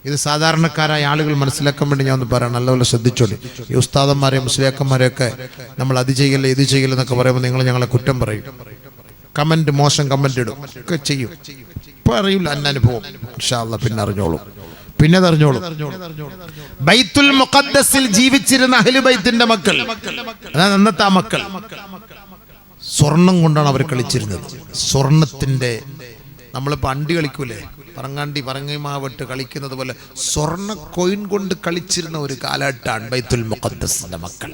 ഇത് സാധാരണക്കാരായ ആളുകൾ മനസ്സിലാക്കാൻ വേണ്ടി ഞാൻ ഒന്ന് പറയാം, നല്ലപോലെ ശ്രദ്ധിച്ചോളി. ഈ ഉസ്താദന്മാരെ മുസ്ലിയാക്കന്മാരെയൊക്കെ നമ്മൾ അത് ചെയ്യല്ലേ ഇത് ചെയ്യല്ലേ എന്നൊക്കെ പറയുമ്പോൾ നിങ്ങൾ ഞങ്ങളെ കുറ്റം പറയും, കമന്റ് മോശം കമന്റ് ഇടും ഒക്കെ ചെയ്യും. ഇപ്പൊ അറിയില്ല അന്നനുഭവം, ഇൻഷാ അല്ലാഹ് പിന്നെ അറിഞ്ഞോളും, പിന്നെ അറിഞ്ഞോളും. ബൈത്തുൽ മുഖദ്ദസിൽ ജീവിച്ചിരുന്ന അഹ്ലു ബൈത്തിന്റെ മക്കൾ, അതാണ് അന്നത്തെ ആ മക്കൾ, സ്വർണം കൊണ്ടാണ് അവർ കളിച്ചിരുന്നത്. സ്വർണത്തിന്റെ, നമ്മളിപ്പോൾ അണ്ടി കളിക്കൂലേ, പറങ്ങമാവിട്ട് കളിക്കുന്നത് പോലെ സ്വർണ്ണ കോയിൻ കൊണ്ട് കളിച്ചിരുന്ന ഒരു കാലഘട്ടമാണ് ബൈത്തുൽ മുഖദ്ദസിന്റെ മക്കൾ.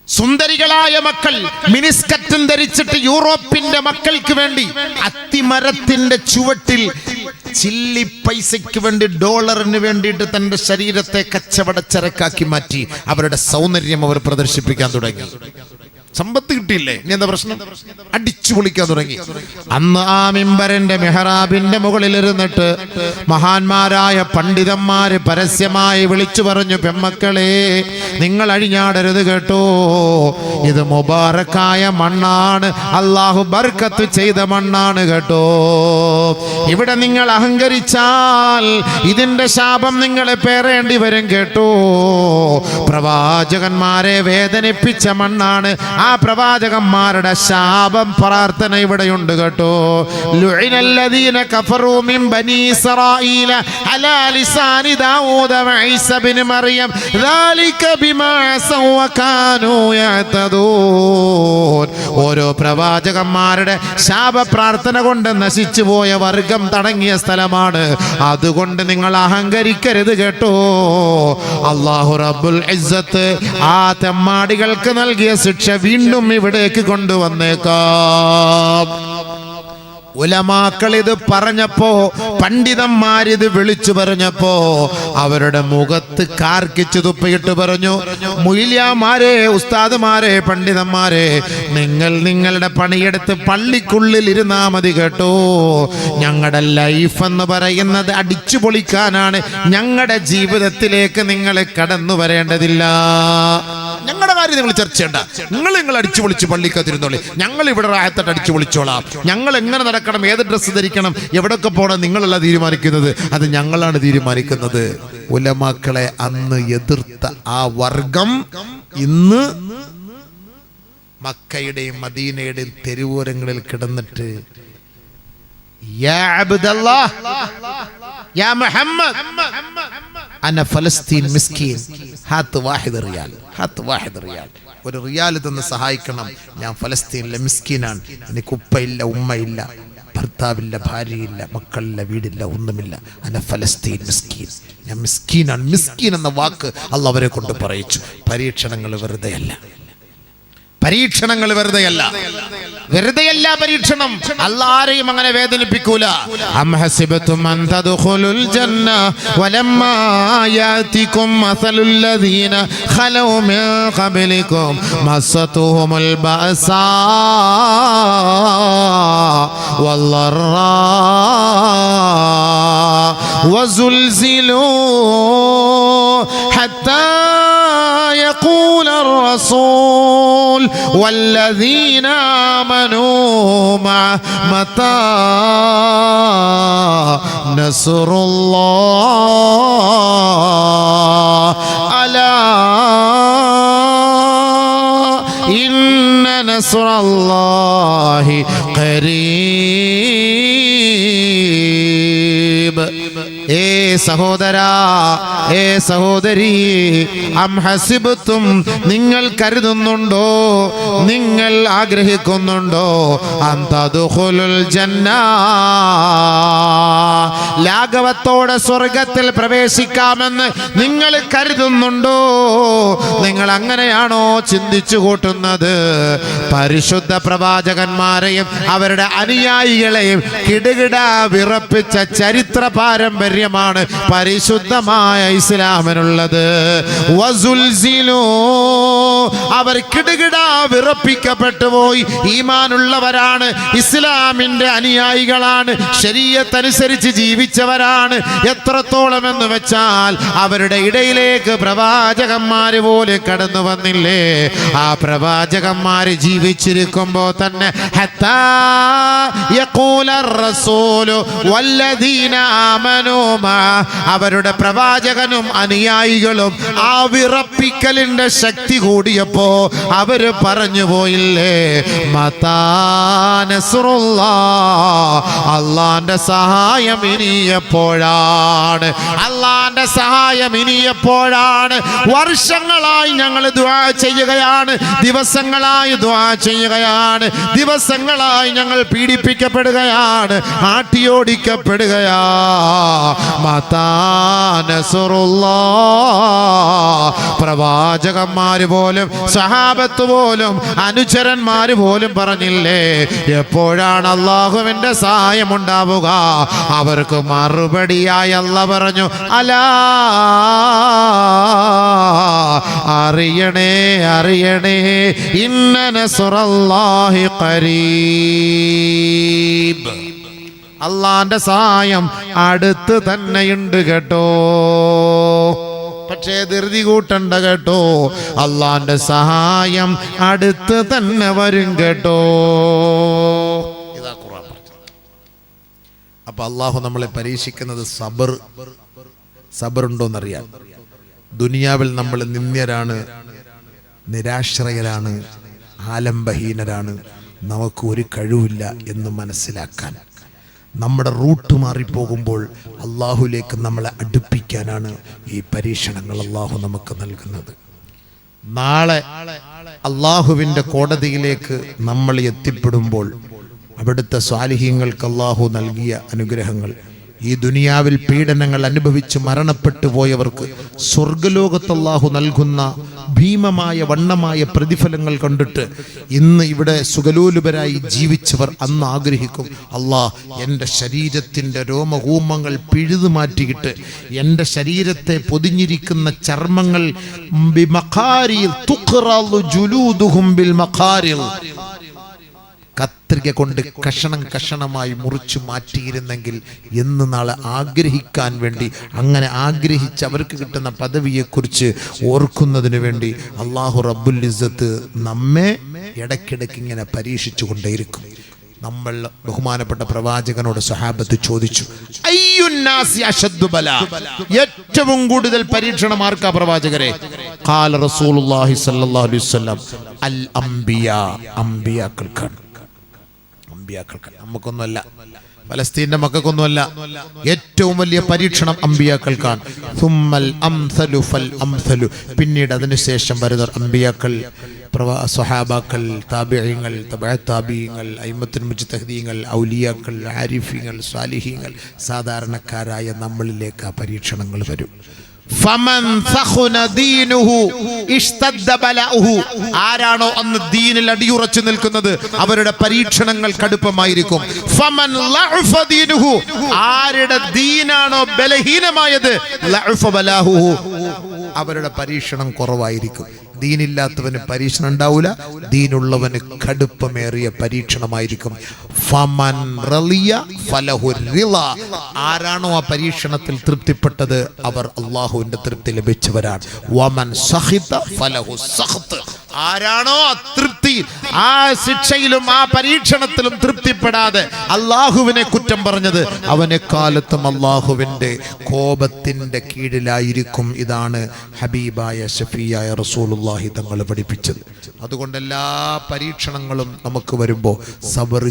സുന്ദരികളായ മക്കൾ മിനിസ്കറ്റും ധരിച്ചിട്ട് യൂറോപ്പിന്റെ മക്കൾക്ക് വേണ്ടി അത്തിമരത്തിന്റെ ചുവട്ടിൽ ചില്ലി പൈസയ്ക്ക് വേണ്ടി, ഡോളറിന് വേണ്ടിയിട്ട് തന്റെ ശരീരത്തെ കച്ചവടച്ചരക്കാക്കി മാറ്റി അവരുടെ സൗന്ദര്യം അവർ പ്രദർശിപ്പിക്കാൻ തുടങ്ങി. സമ്പത്ത് കിട്ടിയില്ലേ, ഇനി എന്താ പ്രശ്നം? അടിച്ചു പൊളിക്കാൻ തുടങ്ങി. അന്ന് ആ മിമ്പറിന്റെ മെഹ്റാബിന്റെ മുകളിൽ ഇരുന്നിട്ട് മഹാന്മാരായ പണ്ഡിതന്മാര് പരസ്യമായി വിളിച്ചു പറഞ്ഞു, പെമ്മക്കളെ നിങ്ങൾ അഴിഞ്ഞാടരുത് കേട്ടോ, ഇത് മുബാറക്കായ മണ്ണാണ്, അള്ളാഹു ബർക്കത്ത് ചെയ്ത മണ്ണാണ് കേട്ടോ. ഇവിടെ നിങ്ങൾ അഹങ്കരിച്ചാൽ ഇതിന്റെ ശാപം നിങ്ങളെ പേറേണ്ടി വരും കേട്ടോ. പ്രവാചകന്മാരെ വേദനിപ്പിച്ച മണ്ണാണ്, ആ പ്രവാചകന്മാരുടെ ശാപം പ്രാർത്ഥന ഇവിടെയുണ്ട് കേട്ടോ. ലുഇനല്ലദീന കഫറൂ മിൻ ബനീ ഇസ്രായീല അലാ ലിസാനി ദാവൂദ വഈസ ഇബ്നു മറിയം ദാലിക ബിമാ അസൗ വകാനൂ യഅ്തദൂൻ. ഓരോ പ്രവാചകന്മാരുടെ ശാപ പ്രാർത്ഥന കൊണ്ട് നശിച്ചു പോയ വർഗം തടങ്ങിയ സ്ഥലമാണ്. അതുകൊണ്ട് നിങ്ങൾ അഹങ്കരിക്കരുത് കേട്ടോ. അല്ലാഹു റബ്ബുൽ ഇസ്സത്ത് ആ തെമ്മാടികൾക്ക് നൽകിയ ശിക്ഷ വീണ്ടും ഇവിടേക്ക് കൊണ്ടുവന്നേക്കാം. ഉലമാക്കൾ ഇത് പറഞ്ഞപ്പോ, പണ്ഡിതന്മാരിത് വിളിച്ചു പറഞ്ഞപ്പോ അവരുടെ മുഖത്ത് കാർക്കിച്ചു തുപ്പിയിട്ട് പറഞ്ഞു, മുയിലിയാമാരെ, ഉസ്താദുമാരെ, പണ്ഡിതന്മാരെ, നിങ്ങൾ നിങ്ങളുടെ പണിയെടുത്ത് പള്ളിക്കുള്ളിൽ ഇരുന്നാ മതി കേട്ടോ. ഞങ്ങളുടെ ലൈഫ് എന്ന് പറയുന്നത് അടിച്ചു പൊളിക്കാനാണ്. ഞങ്ങളുടെ ജീവിതത്തിലേക്ക് നിങ്ങൾ കടന്നു വരേണ്ടതില്ല. ഞങ്ങളുടെ കാര്യം നിങ്ങൾ ചർച്ച ചെയ്യണ്ട. നിങ്ങൾ അടിച്ചു പൊളിച്ച് പള്ളിക്കത്തിരുന്നോളി, ഞങ്ങൾ ഇവിടെ റായത്തട്ട് അടിച്ചു പൊളിച്ചോളാം. ഞങ്ങൾ എങ്ങനെ നടക്കണം, ഏത് ഡ്രസ്സ് ധരിക്കണം, എവിടൊക്കെ പോകണം, നിങ്ങളല്ല തീരുമാനിക്കുന്നത്, അത് ഞങ്ങളാണ് തീരുമാനിക്കുന്നത്. ഉലമാക്കളെ അന്ന് എതിർത്ത ആ വർഗം ഇന്ന് മക്കയുടെയും മദീനയുടെയും തെരുവോരങ്ങളിൽ കിടന്നിട്ട്, യാ അബ്ദല്ലാഹ്, യാ മുഹമ്മദ്, അന ഫലസ്തീൻ മിസ്കീൻ, ഹാത്ത് വാഹിദ് റിയാൽ, ഹാത്ത് വാഹിദ് റിയാൽ, ഒരു റിയാൽ തന്ന് സഹായിക്കണം, ഞാൻ ഫലസ്തീനിലെ മിസ്കീനാണ്, എനിക്ക് ഉപ്പയില്ല, ഉമ്മയില്ല, ഭർത്താവില്ല, ഭാര്യയില്ല, മക്കളില്ല, വീടില്ല, ഒന്നുമില്ല. അന ഫലസ്തീൻ മിസ്കീൻ, ഞാൻ മിസ്കീനാണ്. മിസ്കീൻ എന്ന വാക്ക് അല്ലാഹു അവരെ കൊണ്ട് പറയിച്ചു. പരീക്ഷണങ്ങൾ വെറുതെയല്ല, പരീക്ഷണങ്ങൾ വെറുതെയല്ല, വെറുതെയല്ല പരീക്ഷണം. അല്ലാഹുവിനെയും അങ്ങനെ വേദനിപ്പിക്കൂല. അം ഹസിബതും അൻ തദ്ഖുലുൽ ജന്ന വലമ്മാ യാതികും മസലുൽ ലദീന ഖലൗ മിൻ ഖബ്ലികും മസ്സതുഹുൽ ബഅസാ വല്ലറാ വസുൽസിലൂ ഹത്താ يقول الرسول والذين آمنوا معه متى نصر الله ألا إن نصر الله قريب. ഏ സഹോദരാ, ഏ സഹോദരി, അം ഹസിബത്തും, നിങ്ങൾ കരുതുന്നുണ്ടോ, നിങ്ങൾ ആഗ്രഹിക്കുന്നുണ്ടോ, അൻ തദ്ഖുലുൽ ജന്ന, ലാഘവത്തോടെ സ്വർഗത്തിൽ പ്രവേശിക്കാമെന്ന് നിങ്ങൾ കരുതുന്നുണ്ടോ? നിങ്ങൾ അങ്ങനെയാണോ ചിന്തിച്ചു കൂട്ടുന്നത്? പരിശുദ്ധ പ്രവാചകന്മാരെയും അവരുടെ അനുയായികളെയും കിടുകിട വിറപ്പിച്ച ചരിത്ര പാരമ്പര്യമാണ് പരിശുദ്ധമായ ഇസ്ലാമിനുള്ളത്. വസുൽസിലൂ, അവർ കിടുകിട വിറപ്പിക്കപ്പെട്ടു പോയി. ഈമാനുള്ളവരാണ്, ഇസ്ലാമിന്റെ അനുയായികളാണ്, ശരീഅത്ത് അനുസരിച്ച് ജീവിച്ചവരാണ്. എത്രത്തോളം എന്ന് വെച്ചാൽ അവരുടെ ഇടയിലേക്ക് പ്രവാചകന്മാര് പോലെ കടന്നു വന്നില്ലേ? ആ പ്രവാചകന്മാര് ജീവിച്ചിരിക്കുമ്പോ തന്നെ ഹത്താ യഖൂല റസൂലു വല്ലദീന ആമനൂ മഅ അവരുടെ പ്രവാചകനും അനുയായികളും ആ വിറപ്പിക്കലിന്റെ ശക്തി കൂടിയപ്പോ അവര് പറഞ്ഞു പോയില്ലേ, മതാ നസ്റുല്ലാഹ്, അള്ളാന്റെ സഹായം ഇനിയെപ്പോഴാണ്, അള്ളാന്റെ സഹായം ഇനിയെപ്പോഴാണ്. വർഷങ്ങളായി ഞങ്ങൾ ദുആ ചെയ്യുകയാണ്, ദിവസങ്ങളായി ദുആ ചെയ്യുകയാണ്, ദിവസങ്ങളായി ഞങ്ങൾ പീഡിപ്പിക്കപ്പെടുകയാണ്, ആട്ടിയോടിക്കപ്പെടുകയാ. മതാ നസ്റുല്ലാഹ്, പ്രവാചകന്മാര് പോലും സഹാബത്ത് പോലും അനുചരന്മാര് പോലും പറഞ്ഞില്ലേ, എപ്പോഴാണ് അല്ലാഹുവിന്റെ സഹായം ഉണ്ടാവുക? അവർക്ക് മറുപടിയായി അല്ലാഹ് പറഞ്ഞു, അലാ, അറിയണേ അറിയണേ, ഇന്ന നസ്റല്ലാഹി ഖരീബ്, അള്ളാന്റെ സഹായം അടുത്ത് തന്നെയുണ്ട് കേട്ടോ. പക്ഷേ ധൃതി കൂട്ടണ്ട കേട്ടോ, അള്ളാന്റെ സഹായം അടുത്ത് തന്നെ വരും കേട്ടോ. ഇതാ ഖുർആൻ പറഞ്ഞത്. അപ്പൊ അള്ളാഹു നമ്മളെ പരീക്ഷിക്കുന്നത് സബർ ഉണ്ടോന്നറിയാം. ദുനിയാവിൽ നമ്മൾ നിന്ദ്യരാണ്, നിരാശ്രയരാണ്, ആലംബഹീനരാണ്, നമുക്ക് ഒരു കഴിവില്ല എന്ന് മനസ്സിലാക്കാൻ, നമ്മുടെ റൂട്ട് മാറിപ്പോകുമ്പോൾ അള്ളാഹുലേക്ക് നമ്മളെ അടുപ്പിക്കാനാണ് ഈ പരീക്ഷണങ്ങൾ അള്ളാഹു നമുക്ക് നൽകുന്നത്. നാളെ അള്ളാഹുവിൻ്റെ കോടതിയിലേക്ക് നമ്മൾ എത്തിപ്പെടുമ്പോൾ അവിടുത്തെ സ്വാലിഹീങ്ങൾക്ക് അള്ളാഹു നൽകിയ അനുഗ്രഹങ്ങൾ, ഈ ദുനിയാവിൽ പീഡനങ്ങൾ അനുഭവിച്ച് മരണപ്പെട്ടു പോയവർക്ക് സ്വർഗലോകത്ത് അല്ലാഹു നൽകുന്ന ഭീമമായ വണ്ണമായ പ്രതിഫലങ്ങൾ കണ്ടിട്ട് ഇന്ന് ഇവിടെ സുഖലോലുപരായി ജീവിച്ചവർ അന്ന് ആഗ്രഹിക്കും, അല്ലാഹ് എൻ്റെ ശരീരത്തിൻ്റെ രോമകൂമങ്ങൾ പിഴുതു മാറ്റിയിട്ട് എൻ്റെ ശരീരത്തെ പൊതിഞ്ഞിരിക്കുന്ന ചർമ്മങ്ങൾ കത്രിക കൊണ്ട് കഷണം കഷണമായി മുറിച്ചു മാറ്റിയിരുന്നെങ്കിൽ എന്ന് നാളെ ആഗ്രഹിക്കാൻ വേണ്ടി, അങ്ങനെ ആഗ്രഹിച്ച് അവർക്ക് കിട്ടുന്ന പദവിയെക്കുറിച്ച് ഓർക്കുന്നതിന് വേണ്ടി അല്ലാഹു റബ്ബുൽ ഇസ്സത്ത് നമ്മെ ഇടയ്ക്കിടയ്ക്ക് ഇങ്ങനെ പരീക്ഷിച്ചു കൊണ്ടേയിരിക്കും. നമ്മൾ ബഹുമാനപ്പെട്ട പ്രവാചകനോട് സഹാബത്ത് ചോദിച്ചു, അയ്യുന്നാസി അശദ്ദു ബലാ, ഏറ്റവും കൂടുതൽ പരീക്ഷണം ആർക്കാ പ്രവാചകരെ? ഖാല റസൂലുള്ളാഹി സ്വല്ലല്ലാഹു അലൈഹി വസല്ലം, അൽ അംബിയാ, അംബിയാക്കൾക്കാണ്. നമുക്കൊന്നുമല്ല, ഫലസ്തീന്റെ മക്കൾക്കൊന്നുമല്ല. ഏറ്റവും വലിയ പരീക്ഷണം അംബിയാക്കൾക്കാണ്. സുമ്മൽ അംസലു ഫൽ അംസലു, പിന്നീട് അതിനുശേഷം വരുന്നവർ അംബിയാക്കൾ, സ്വഹാബാക്കൾ, താബിഈങ്ങൾ, തബഅത്താബിഈങ്ങൾ, അയിമ്മത്തുൽ മുജ്തഹിദീങ്ങൾ, ഔലിയാക്കൾ, ആരിഫീങ്ങൾ, സ്വാലിഹീങ്ങൾ, സാധാരണക്കാരായ നമ്മളിലേക്ക് ആ പരീക്ഷണങ്ങൾ വരും. ഫമൻ സഖുന ദീനുഹു ഇഷ്തദ്ദ ബലഉഹു, ആരാണോ അന്ന് ദീനിൽ അടിയുറച്ചു നിൽക്കുന്നത് അവരുടെ പരീക്ഷണങ്ങൾ കടുപ്പമായിരിക്കും. ഫമൻ ലഅഫ ദീനുഹു, ആരുടെ ദീനാണോ ബലഹീനമായത്, ലഅഫ ബലാഹുഹു, അവരുടെ പരീക്ഷണം കുറവായിരിക്കും. ദീനില്ലാത്തവന് പരീക്ഷണം ഉണ്ടാവില്ല, ദീനുള്ളവന് കടുപ്പമേറിയ പരീക്ഷണമായിരിക്കും. ഫമൻ റളിയ ഫലഹു റിള, ആരാണോ ആ പരീക്ഷണത്തിൽ തൃപ്തിപ്പെട്ടത് അവർ അല്ലാഹുവിന്റെ തൃപ്തി ലഭിച്ചവരാണ്. വമൻ സഖിത ഫലഹു സഖ്ത്, ആരാണോ തൃപ്തി, ആ ശിക്ഷയിലും ആ പരീക്ഷണത്തിലും തൃപ്തിപ്പെടാതെ അല്ലാഹുവിനെ കുറ്റം പറഞ്ഞത്, അവനെ കാലത്തും അല്ലാഹുവിന്റെ കോപത്തിന്റെ കീഴിലായിരിക്കും. ഇതാണ് ഹബീബായ ശഫീയായ റസൂലുള്ളാഹി തങ്ങൾ പഠിപ്പിച്ചത്. അതുകൊണ്ട് എല്ലാ പരീക്ഷണങ്ങളും നമുക്ക് വരുമ്പോൾ സബർ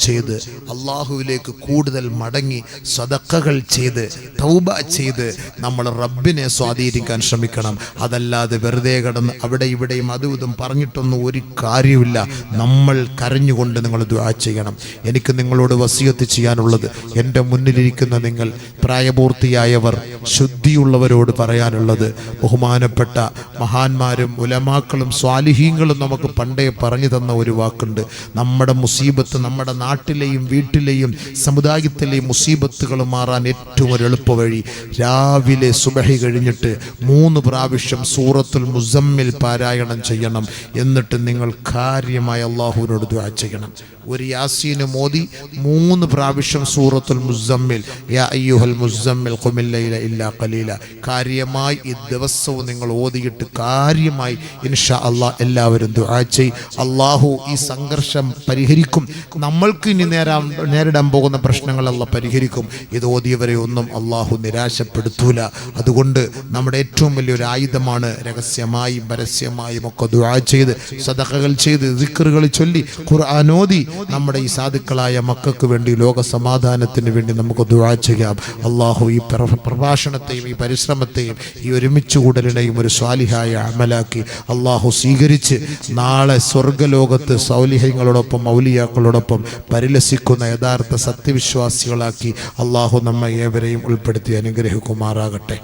ചെയ്ത് അല്ലാഹുവിലേക്ക് കൂടുതൽ മടങ്ങി സദഖകൾ ചെയ്ത് തൗബ ചെയ്ത് നമ്മൾ റബ്ബിനെ സ്വാധീനിക്കാൻ ശ്രമിക്കണം. അതല്ലാതെ വെറുതെ കിടന്ന് അവിടെ ഇവിടെയും അതും ഇതും പറഞ്ഞിട്ടൊന്നും ഒരു കാര്യമില്ല. നമ്മൾ കരഞ്ഞുകൊണ്ട് നിങ്ങൾ ദുആ ചെയ്യണം. എനിക്ക് നിങ്ങളോട് വസിയത്ത് ചെയ്യാനുള്ളത്, എൻ്റെ മുന്നിലിരിക്കുന്ന നിങ്ങൾ പ്രായപൂർത്തിയായവർ, ശുദ്ധിയുള്ളവരോട് പറയാനുള്ളത്, ബഹുമാനപ്പെട്ട മഹാന്മാരും ഉലമാക്കളും സ്വാലിഹീങ്ങളും നമുക്ക് പണ്ടേ പറഞ്ഞു തന്ന ഒരു വാക്കുണ്ട്, നമ്മുടെ മുസീബത്ത്, നമ്മുടെ നാട്ടിലെയും വീട്ടിലെയും സമുദായത്തിലെയും മുസീബത്തുകൾ മാറാൻ ഏറ്റവും ഒരു എളുപ്പ വഴി, രാവിലെ സുബഹി കഴിഞ്ഞിട്ട് 3 പ്രാവശ്യം സൂറത്തുൽ മുസമ്മിൽ പാരായണം ചെയ്യണം. എന്നിട്ട് നിങ്ങൾ കാര്യമായി അല്ലാഹുവിനോട് ദുആ ചെയ്യണം. ഒരു യാസീന് മോദി 3 പ്രാവശ്യം സൂറത്തുൽ മുസമ്മിൽ, യാ അയ്യുഹൽ മുസമ്മിൽ ഖുമിൽ ലൈല ഇല്ലാ ഖലീല, കാര്യമായി ഈ ദിവസവും നിങ്ങൾ ഓതിയിട്ട് കാര്യമായി ഇൻഷാ അല്ലാഹ് എല്ലാവരും ദുആ ചെയ്. അല്ലാഹു ഈ സംഘർഷം പരിഹരിക്കും. നമ്മൾക്ക് ഇനി നേരിടാൻ പോകുന്ന പ്രശ്നങ്ങൾ അല്ലാഹ് പരിഹരിക്കും. ഇത് ഓതിയവരെ ഒന്നും അല്ലാഹു നിരാശപ്പെടുത്തൂല. അതുകൊണ്ട് നമ്മുടെ ഏറ്റവും വലിയൊരു ആയുധമാണ് രഹസ്യമായും പരസ്യമായും ഒക്കെ ദുആ ചെയ്ത്, സദഖകൾ ചെയ്ത്, ദിക്റുകൾ ചൊല്ലി, ഖുർആൻ ഓതി നമ്മുടെ ഈ സാധുക്കളായ മക്കൾക്ക് വേണ്ടി, ലോക സമാധാനത്തിന് വേണ്ടി നമുക്ക് ദുആ ചെയ്യാം. അല്ലാഹു ഈ പ്രഭാഷണത്തെയും ഈ പരിശ്രമത്തെയും ഈ ഒരുമിച്ച് കൂടലിനെയും ഒരു സ്വാലിഹായ അമലാക്കി അല്ലാഹു സ്വീകരിച്ച് നാളെ സ്വർഗ്ഗലോകത്ത് സൗലിഹ്യങ്ങളോടൊപ്പം ഔലിയാക്കളോടൊപ്പം പരിലസിക്കുന്ന യഥാർത്ഥ സത്യവിശ്വാസികളാക്കി അല്ലാഹു നമ്മെ ഏവരെയും ഉൾപ്പെടുത്തി അനുഗ്രഹിക്കുമാറാകട്ടെ.